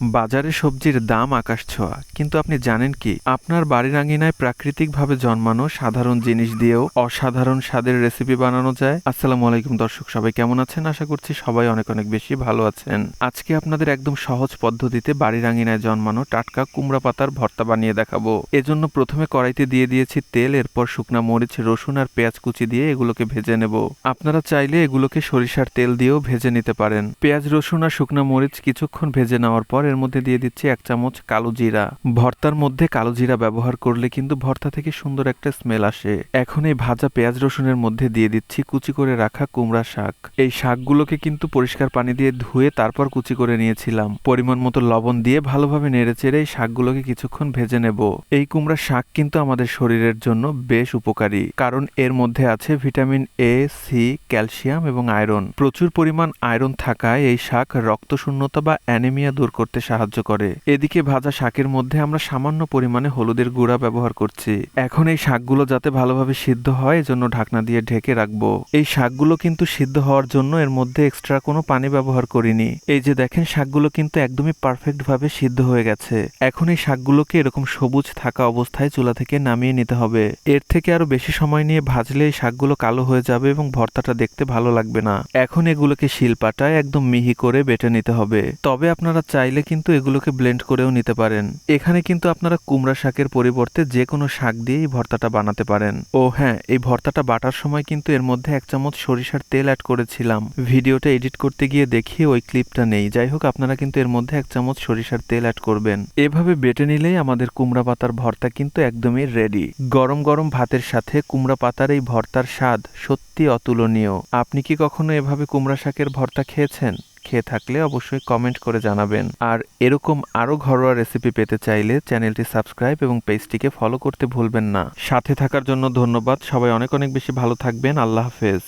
বাজারে সবজির দাম আকাশছোঁয়া, কিন্তু আপনি জানেন কি আপনার বাড়ির আঙিনায় প্রাকৃতিকভাবে জন্মানো সাধারণ জিনিস দিয়েও অসাধারণ স্বাদের রেসিপি বানানো যায়। আসসালামু আলাইকুম দর্শক, সবাই কেমন আছেন? আশা করছি সবাই অনেক অনেক বেশি ভালো আছেন। আজকে আপনাদের একদম সহজ পদ্ধতিতে বাড়ির আঙিনায় জন্মানো টাটকা কুমড়া পাতার ভর্তা বানিয়ে দেখাবো। এজন্য প্রথমে কড়াইতে দিয়ে দিয়েছি তেল, এরপর শুকনা মরিচ, রসুন আর পেঁয়াজ কুচি দিয়ে এগুলোকে ভেজে নেব। আপনারা চাইলে এগুলোকে সরিষার তেল দিয়েও ভেজে নিতে পারেন। পেঁয়াজ, রসুন আর শুকনা মরিচ কিছুক্ষণ ভেজে নেওয়ার পর এর মধ্যে দিয়ে দিচ্ছি 1 চামচ কালো জিরা। ভর্তার মধ্যে কালো জিরা ব্যবহার করলে কিন্তু ভর্তা থেকে সুন্দর একটা স্মেল আসে। এখন এই ভাজা পেঁয়াজ রসুনের মধ্যে দিয়ে দিচ্ছি কুচি করে রাখা কুমড়া শাক। এই শাকগুলোকে কিন্তু পরিষ্কার পানি দিয়ে ধুয়ে তারপর কুচি করে নিয়েছিলাম। পরিমাণ মতো লবণ দিয়ে ভালোভাবে নেড়েচেড়ে এই শাকগুলোকে কিছুক্ষণ ভেজে নেব। এই কুমড়া শাক কিন্তু আমাদের শরীরের জন্য বেশ উপকারী, কারণ এর মধ্যে আছে ভিটামিন এ, সি, ক্যালসিয়াম এবং আয়রন। প্রচুর পরিমাণ আয়রন থাকায় এই শাক রক্তশূন্যতা বা অ্যানিমিয়া দূর করতে সাহায্য করে। এদিকে ভাজা শাকের মধ্যে আমরা সামান্য পরিমাণে হলুদের গুঁড়া ব্যবহার করছি। এখন এই শাকগুলো যাতে ভালোভাবে সিদ্ধ হয় এজন্য ঢাকনা দিয়ে ঢেকে রাখবো। এই শাকগুলো কিন্তু সিদ্ধ হওয়ার জন্য এর মধ্যে এক্সট্রা কোনো পানি ব্যবহার করিনি। এই যে দেখেন, শাকগুলো কিন্তু একদমই পারফেক্ট ভাবে সিদ্ধ হয়ে গেছে। এখন এই শাকগুলোকে এরকম সবুজ থাকা অবস্থায় চুলা থেকে নামিয়ে নিতে হবে। এর থেকে আরো বেশি সময় নিয়ে ভাজলে এই শাকগুলো কালো হয়ে যাবে এবং ভর্তাটা দেখতে ভালো লাগবে না। এখন এগুলোকে শিলপাটায় একদম মিহি করে বেটে নিতে হবে। তবে আপনারা চাইলে কিন্তু এগুলোকে ব্লেন্ড করেও নিতে পারেন। এখানে কিন্তু আপনারা কুমড়া শাকের পরিবর্তে যে কোনো শাক দিয়ে এই ভর্তাটা বানাতে পারেন। ও হ্যাঁ, এই ভর্তাটা বাটার সময় কিন্তু এর মধ্যে 1 চামচ সরিষার তেল অ্যাড করেছিলাম। ভিডিওটা এডিট করতে গিয়ে দেখি ওই ক্লিপটা নেই। যাই হোক, আপনারা কিন্তু এর মধ্যে 1 চামচ সরিষার তেল অ্যাড করবেন। এভাবে বেটে নিলেই আমাদের কুমড়া পাতার ভর্তা কিন্তু একদমই রেডি। গরম গরম ভাতের সাথে কুমড়া পাতার এই ভর্তার স্বাদ সত্যি অতুলনীয়। আপনি কি কখনো এভাবে কুমড়া শাকের ভর্তা খেয়েছেন? খেয়ে থাকলে অবশ্যই কমেন্ট করে জানাবেন। আর এরকম আরো ঘরোয়া রেসিপি পেতে চাইলে চ্যানেলটি সাবস্ক্রাইব এবং পেজটিকে ফলো করতে ভুলবেন না। সাথে থাকার জন্য ধন্যবাদ। সবাই অনেক অনেক বেশি ভালো থাকবেন। আল্লাহ হাফেজ।